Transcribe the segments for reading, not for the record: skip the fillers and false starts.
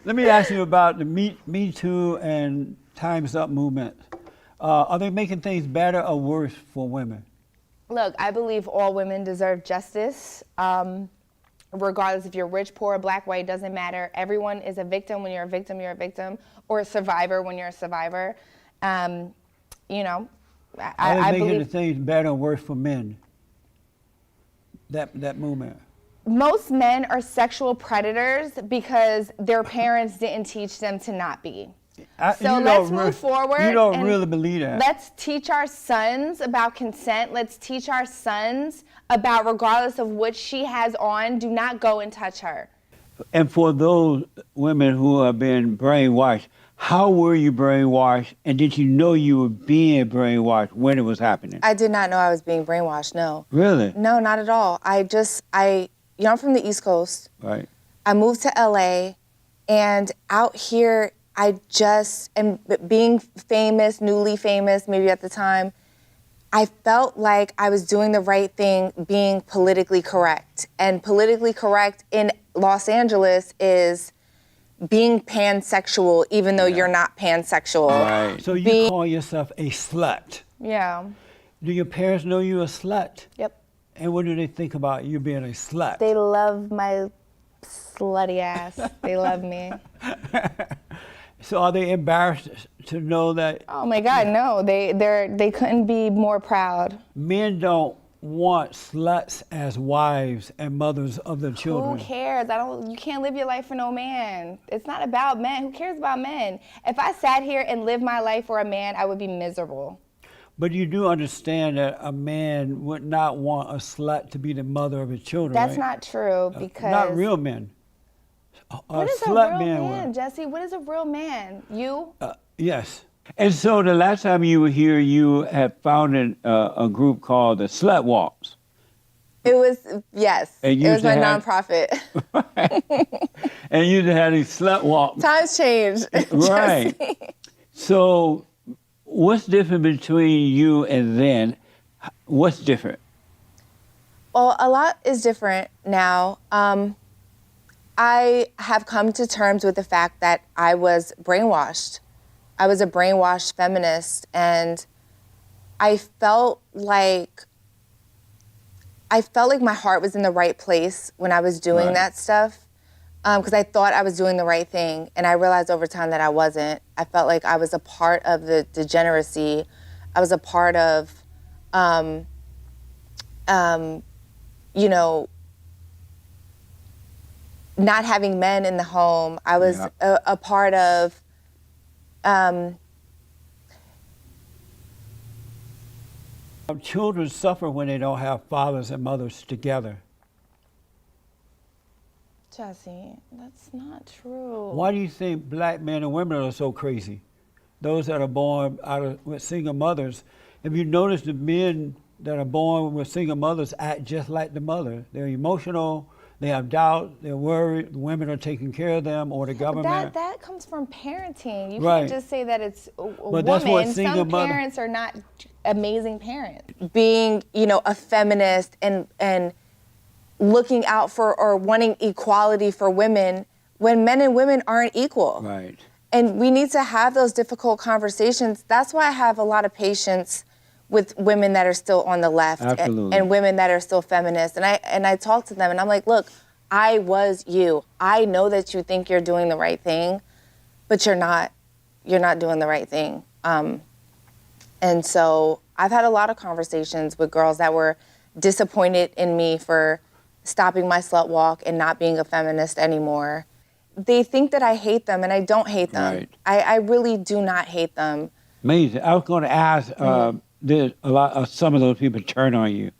Let me ask you about the Me Too and Time's Up movement. Are they making things better or worse for women? Look, I believe all women deserve justice. Regardless if you're rich, poor, black, white, doesn't matter. Everyone is a victim. When you're a victim, you're a victim, or a survivor when you're a survivor. You know, Are they I making believe things better or worse for men? That movement. most men are sexual predators because their parents didn't teach them to not be. So let's move forward. You don't and really believe that. Let's teach our sons about consent. Let's teach our sons about, regardless of what she has on, do not go and touch her. And for those women who have been brainwashed, how were you brainwashed, and did you know you were being brainwashed when it was happening? I did not know I was being brainwashed, no. Really? No, not at all. I'm from the East Coast. Right. I moved to LA, and out here, I just am being famous, newly famous, maybe at the time. I felt like I was doing the right thing, being politically correct. And politically correct in Los Angeles is being pansexual, even though you're not pansexual. Right. So you call yourself a slut. Yeah. Do your parents know you're a slut? Yep. And what do they think about you being a slut? They love my slutty ass. They love me. So are they embarrassed to know that? Oh my God, no. They couldn't be more proud. Men don't want sluts as wives and mothers of their children. Who cares? You can't live your life for no man. It's not about men. Who cares about men? If I sat here and lived my life for a man, I would be miserable. But you do understand that a man would not want a slut to be the mother of his children, That's right? not true because... Not real men. What is a real man, Jesse? What is a real man? You? Yes. And so the last time you were here, you had founded a group called the Slut Walks. It was, yes. It was my nonprofit. And you had these slut walks. Times change. Right. Jesse. So what's different between you and then? What's different? Well, a lot is different now. I have come to terms with the fact that I was brainwashed. I was a brainwashed feminist, and I felt like my heart was in the right place when I was doing that stuff, because I thought I was doing the right thing, and I realized over time that I wasn't. I felt like I was a part of the degeneracy. I was a part of, you know, not having men in the home. I was a part of children suffer when they don't have fathers and mothers together. Jesse, that's not true. Why do you think black men and women are so crazy? Those that are born with single mothers. If you notice, the men that are born with single mothers act just like the mother. They're emotional. They have doubt, they're worried, the women are taking care of them, or the government. That comes from parenting. You Right. can't just say that it's a But woman. that's what single Some mother- parents are not amazing parents. Being, you know, a feminist and looking out for or wanting equality for women when men and women aren't equal. Right. And we need to have those difficult conversations. That's why I have a lot of patience with women that are still on the left and women that are still feminists. And I talk to them and I'm like, look, I was you. I know that you think you're doing the right thing, but you're not doing the right thing. And so I've had a lot of conversations with girls that were disappointed in me for stopping my slut walk and not being a feminist anymore. They think that I hate them, and I don't hate them. Right. I really do not hate them. Amazing. I was going to ask, did some of those people turn on you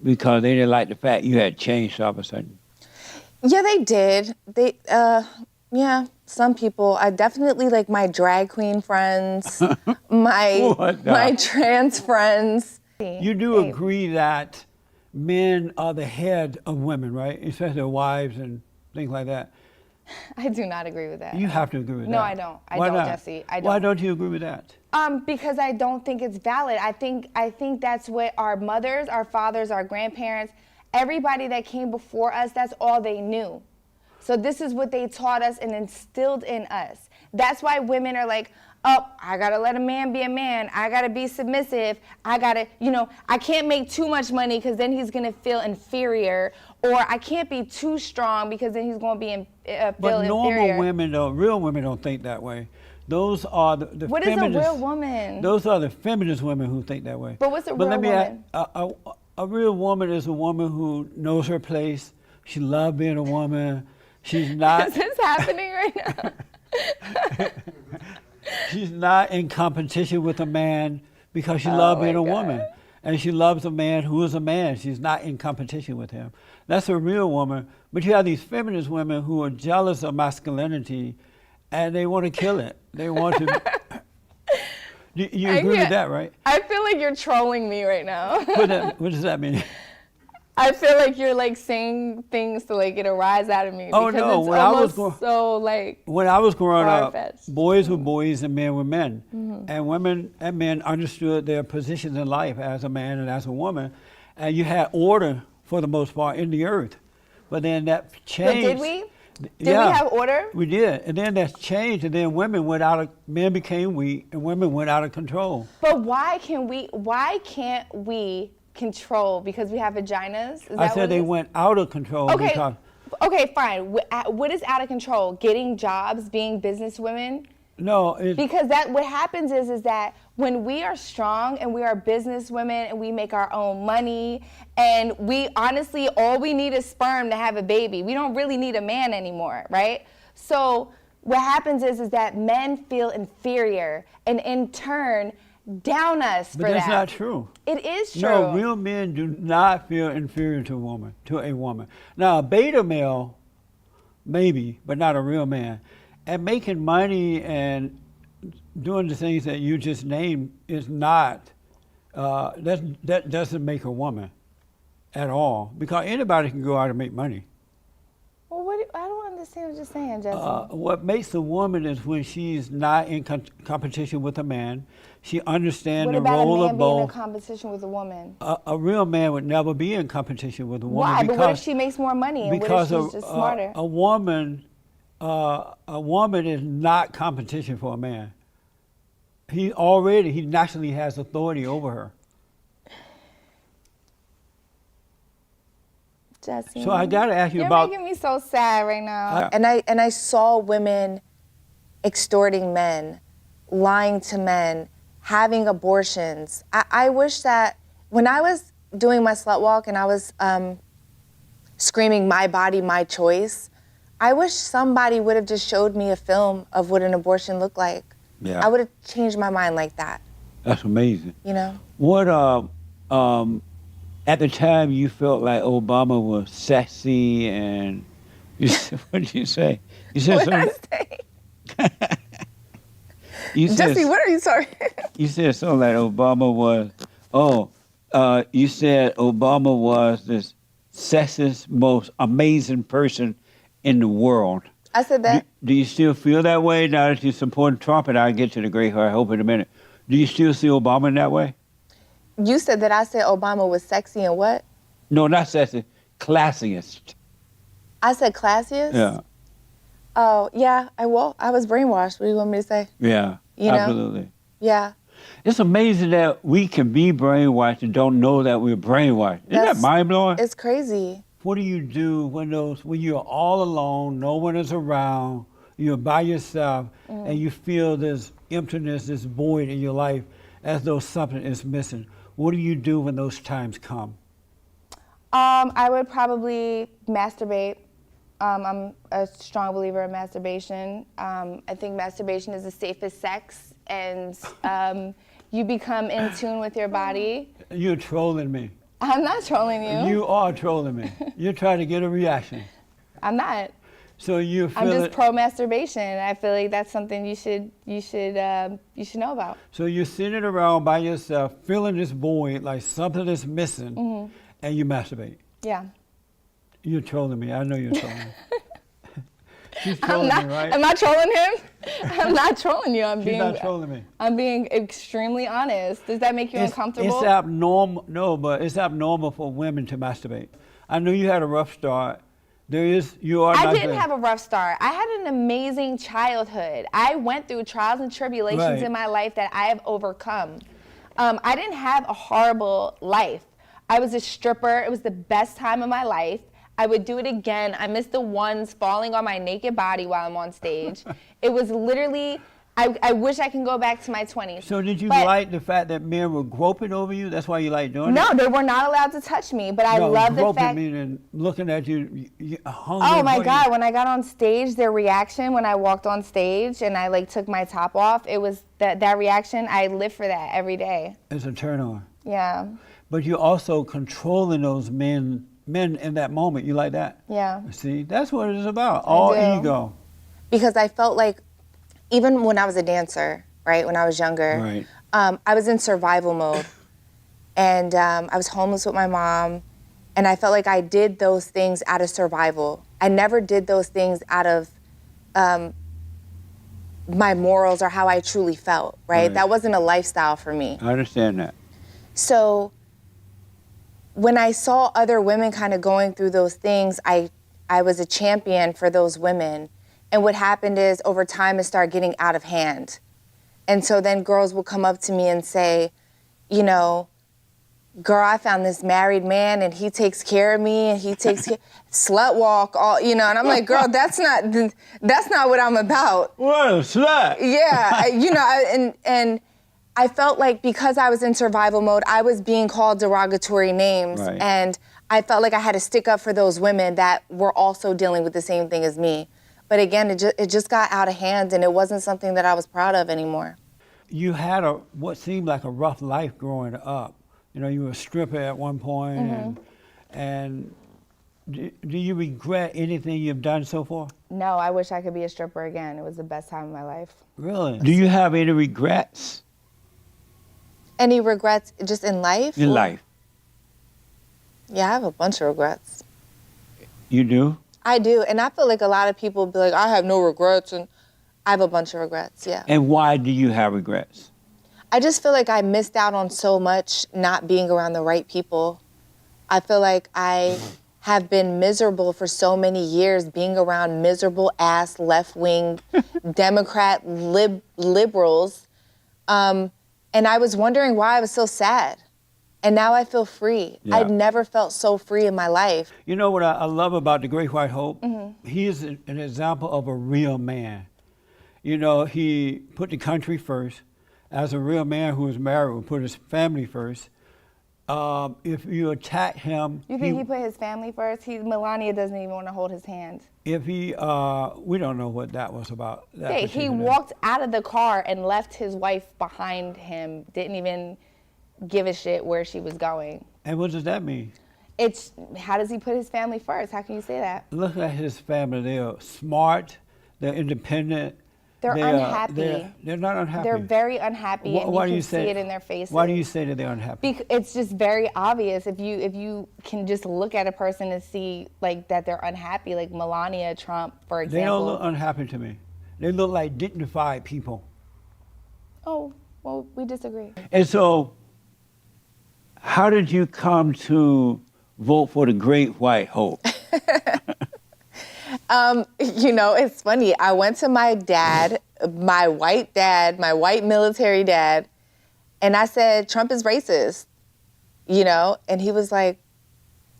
because they didn't like the fact you had changed all of a sudden? Yeah, they did. Yeah, some people. I definitely like my drag queen friends, my trans friends. You do agree that men are the head of women, right? Especially their wives and things like that. I do not agree with that. You have to agree with that. No, I don't. I don't, Jesse. I don't. Why don't you agree with that? Because I don't think it's valid. I think that's what our mothers, our fathers, our grandparents, everybody that came before us, that's all they knew. So this is what they taught us and instilled in us. That's why women are like, oh, I gotta let a man be a man. I gotta be submissive. I gotta, I can't make too much money because then he's gonna feel inferior. Or I can't be too strong because then he's gonna be feel but normal inferior. women, real women don't think that way. Those are the What feminist, is a real woman? Those are the feminist women who think that way. But what's a real woman? A real woman is a woman who knows her place. She loves being a woman. She's not. Is this happening right now? She's not in competition with a man because she loves being a woman. And she loves a man who is a man. She's not in competition with him. That's a real woman. But you have these feminist women who are jealous of masculinity and they want to kill it. They want to. You agree with that, right? I feel like you're trolling me right now. What does that mean? I feel like you're like saying things to like get a rise out of me. Oh because no! It's When I was growing up, boys were boys and men were men, and women and men understood their positions in life as a man and as a woman, and you had order for the most part in the earth. But then that changed. But did we? Did we have order? We did, and then that's changed, and then men became weak, and women went out of control. But why can't we control because we have vaginas? I said they went out of control. Okay, fine. What is out of control? Getting jobs, being businesswomen? No, because what happens is that when we are strong and we are businesswomen and we make our own money and we honestly all we need is sperm to have a baby. We don't really need a man anymore, right? So what happens is that men feel inferior and in turn down us for that. But that's not true. It is true. No, real men do not feel inferior to a woman. Now, a beta male, maybe, but not a real man. And making money and doing the things that you just named is not, that doesn't make a woman at all. Because anybody can go out and make money. Well, I don't understand what you're saying, Jesse. What makes a woman is when she's not in competition with a man. She understands the role of both. What about a man being in competition with a woman? A real man would never be in competition with a woman. Why? But what if she makes more money and what if she's just smarter? A woman is not competition for a man. He naturally has authority over her. Jesse. So I gotta ask you about. You're making me so sad right now. And I saw women extorting men, lying to men, having abortions. I wish that when I was doing my slut walk and I was screaming "My body, my choice," I wish somebody would have just showed me a film of what an abortion looked like. Yeah. I would have changed my mind like that. That's amazing. You know? What at the time you felt like Obama was sexy and what did you say? You said something. Jesse, what are you sorry? You said something like Obama was you said Obama was the sexiest, most amazing person in the world. I said that. Do you still feel that way now that you support Trump? And I'll get to the great heart, I hope, in a minute. Do you still see Obama in that way? You said that I said Obama was sexy and what? No, not sexy. Classiest. I said classiest? Yeah. Oh, yeah, I was brainwashed. What do you want me to say? Yeah, absolutely. Yeah. It's amazing that we can be brainwashed and don't know that we're brainwashed. Isn't that mind-blowing? It's crazy. What do you do when you're all alone, no one is around, you're by yourself, and you feel this emptiness, this void in your life as though something is missing? What do you do when those times come? I would probably masturbate. I'm a strong believer in masturbation. I think masturbation is the safest sex, and you become in tune with your body. You're trolling me. I'm not trolling you. You are trolling me. You're trying to get a reaction. I'm not. So you feel I'm just pro masturbation. I feel like that's something you should know about. So you're sitting around by yourself, feeling this void, like something is missing, and you masturbate. Yeah. You're trolling me. I know you're trolling me. She's trolling me, right? Am I trolling him? I'm not trolling you. She's not trolling me. I'm being extremely honest. Does that make you uncomfortable? It's abnormal. No, but it's abnormal for women to masturbate. I knew you had a rough start, You are I not didn't there. have a rough start. I had an amazing childhood. I went through trials and tribulations Right. in my life that I have overcome. I didn't have a horrible life. I was a stripper. It was the best time of my life. I would do it again. I miss the ones falling on my naked body while I'm on stage. It was literally, I wish I can go back to my 20s. So did you But like the fact that men were groping over you? That's why you like doing it? no, they were not allowed to touch me, but I love the groping fact. meaning looking at you hungry. Oh my for God, you. when I got on stage, their reaction when I walked on stage and I like took my top off, it was that reaction, I live for that every day. It's a turn on. Yeah. But you're also controlling those men in that moment. You like that? Yeah. See, that's what it's about. All do. ego. Because I felt like, even when I was a dancer, right, when I was younger, Right. I was in survival mode. And I was homeless with my mom. And I felt like I did those things out of survival. I never did those things out of my morals or how I truly felt, right? That wasn't a lifestyle for me. I understand that. So when I saw other women kind of going through those things, I was a champion for those women. And what happened is over time it started getting out of hand. And so then girls would come up to me and say, you know, girl, I found this married man and he takes care of me and he takes care, slut walk, all, you know, and I'm like, girl, that's not what I'm about. What a slut. Yeah, you know, and I felt like because I was in survival mode, I was being called derogatory names. Right. And I felt like I had to stick up for those women that were also dealing with the same thing as me. But again, it just got out of hand and it wasn't something that I was proud of anymore. You had what seemed like a rough life growing up. You know, you were a stripper at one point, Mm-hmm. and do you regret anything you've done so far? No, I wish I could be a stripper again. It was the best time of my life. Really? Do you have any regrets Any regrets just in life? in life? Yeah, I have a bunch of regrets. You do? I do, and I feel like a lot of people be like, I have no regrets, and I have a bunch of regrets, yeah. And why do you have regrets? I just feel like I missed out on so much not being around the right people. I feel like I have been miserable for so many years being around miserable ass left-wing Democrat liberals. And I was wondering why I was so sad. And now I feel free. Yeah. I'd never felt so free in my life. You know what I love about the Great White Hope? Mm-hmm. He is an example of a real man. You know, he put the country first. As a real man who was married, would put his family first. If you attack him, You think he put his family first? Melania doesn't even want to hold his hand. if he, we don't know what that was about. That He particular- walked out of the car and left his wife behind him, didn't even give a shit where she was going. And what does that mean? How does he put his family first? How can you say that? Look at his family. They're smart. They're independent. They're unhappy. They're not unhappy. They're very unhappy, and Why you do can you say see it in their faces. Why do you say that they're unhappy? It's just very obvious if you can just look at a person and see like that they're unhappy, like Melania Trump, for example. They don't look unhappy to me. They look like dignified people. Oh, well, we disagree. And so, how did you come to vote for the Great White Hope? You know, it's funny. I went to my dad, my white military dad, and I said, Trump is racist, you know? And he was like,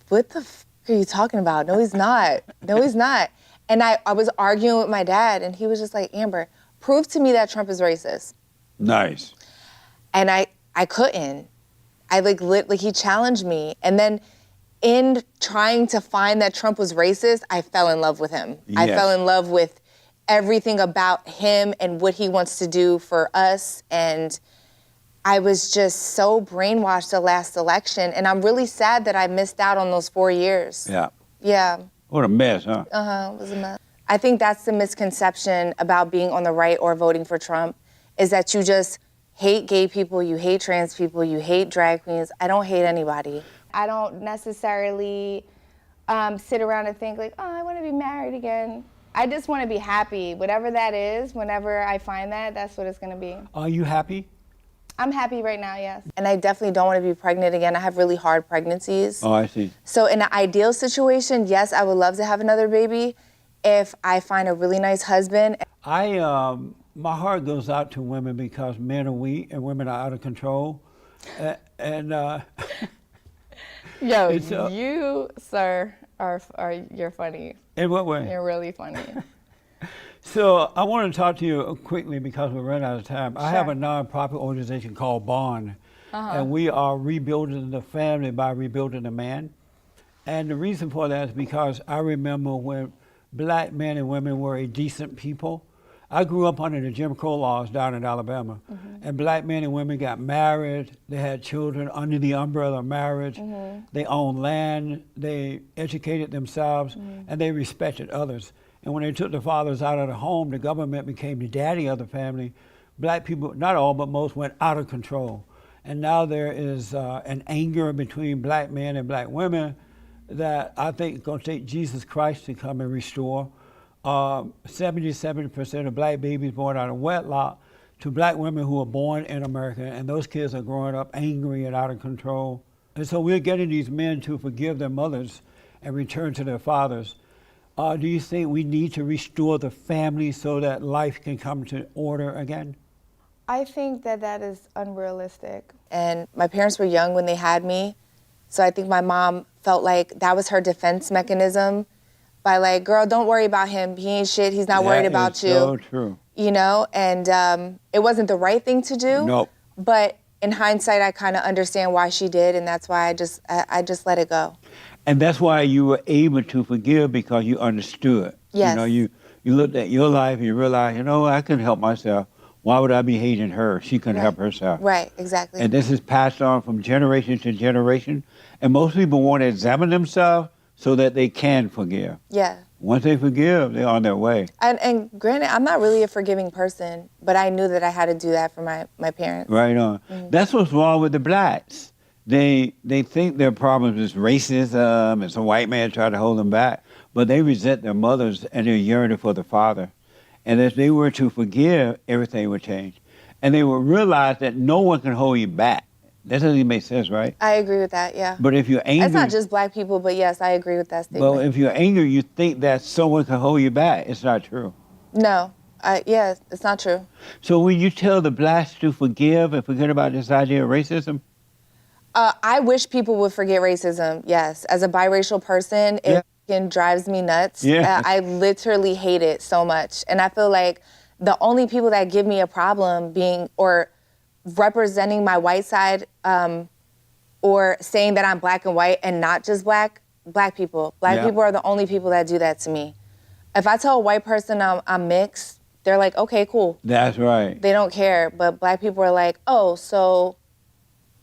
what the f are you talking about? No, he's not. No, he's not. And I was arguing with my dad, and he was just like, Amber, prove to me that Trump is racist. Nice. And I couldn't. He challenged me. And then in trying to find that Trump was racist, I fell in love with him. Yes. I fell in love with everything about him and what he wants to do for us. And I was just so brainwashed the last election. And I'm really sad that I missed out on those 4 years. Yeah. Yeah. What a mess, huh? It was a mess. I think that's the misconception about being on the right or voting for Trump, is that you just hate gay people, you hate trans people, you hate drag queens. I don't hate anybody. I don't necessarily sit around and think like, oh, I want to be married again. I just want to be happy. Whatever that is, whenever I find that, that's what it's going to be. Are you happy? I'm happy right now, yes. And I definitely don't want to be pregnant again. I have really hard pregnancies. Oh, I see. So in an ideal situation, yes, I would love to have another baby if I find a really nice husband. My heart goes out to women because men are weak and women are out of control. Yo, you, sir, you're funny. In what way? You're really funny. So I want to talk to you quickly because we're running out of time. Sure. I have a nonprofit organization called Bond, and we are rebuilding the family by rebuilding the man. And the reason for that is because I remember when black men and women were a decent people. I grew up under the Jim Crow laws down in Alabama, and black men and women got married. They had children under the umbrella of marriage. They owned land. They educated themselves, and they respected others. And when they took the fathers out of the home, the government became the daddy of the family. Black people, not all, but most, went out of control. And now there is an anger between black men and black women that I think is going to take Jesus Christ to come and restore. 77% of black babies born out of wedlock to black women who are born in America, and those kids are growing up angry and out of control. And so we're getting these men to forgive their mothers and return to their fathers. Do you think we need to restore the family so that life can come to order again? I think that is unrealistic. And my parents were young when they had me, so I think my mom felt like that was her defense mechanism by like, girl, don't worry about him. He ain't shit. He's not worried about you. So true. You know, and it wasn't the right thing to do. Nope. But in hindsight, I kind of understand why she did, and that's why I just let it go. And that's why you were able to forgive, because you understood. Yes. You know, you looked at your life and you realized, I couldn't help myself. Why would I be hating her? She couldn't help herself. Right, exactly. And this is passed on from generation to generation. And most people want to examine themselves so that they can forgive. Yeah. Once they forgive, they're on their way. And granted, I'm not really a forgiving person, but I knew that I had to do that for my parents. Right on. That's what's wrong with the blacks. They think their problem is racism and some white man trying to hold them back, but they resent their mothers and they're yearning for the father. And if they were to forgive, everything would change. And they would realize that no one can hold you back. That doesn't even make sense, right? I agree with that, yeah. But if you're angry... It's not just black people, but yes, I agree with that statement. Well, if you're angry, you think that someone can hold you back. It's not true. No. Yes, it's not true. So when you tell the blacks to forgive and forget about this idea of racism? I wish people would forget racism, yes. As a biracial person, it drives me nuts. Yeah. I literally hate it so much. And I feel like the only people that give me a problem being or representing my white side or saying that I'm black and white and not just black people. Black people are the only people that do that to me. If I tell a white person I'm mixed, they're like, okay, cool. That's right. They don't care. But black people are like, oh, so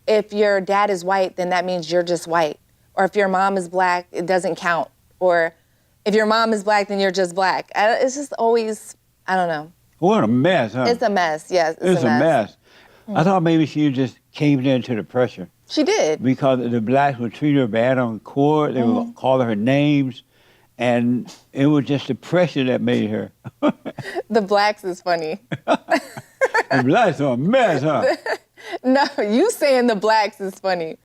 if your dad is white, then that means you're just white. Or if your mom is black, it doesn't count. Or if your mom is black, then you're just black. It's just always, I don't know. What a mess, huh? It's a mess, yes. It's a mess. I thought maybe she just caved into the pressure. She did. Because the blacks would treat her bad on court. They would call her names. And it was just the pressure that made her. The blacks is funny. The blacks are a mess, huh? No, you saying the blacks is funny.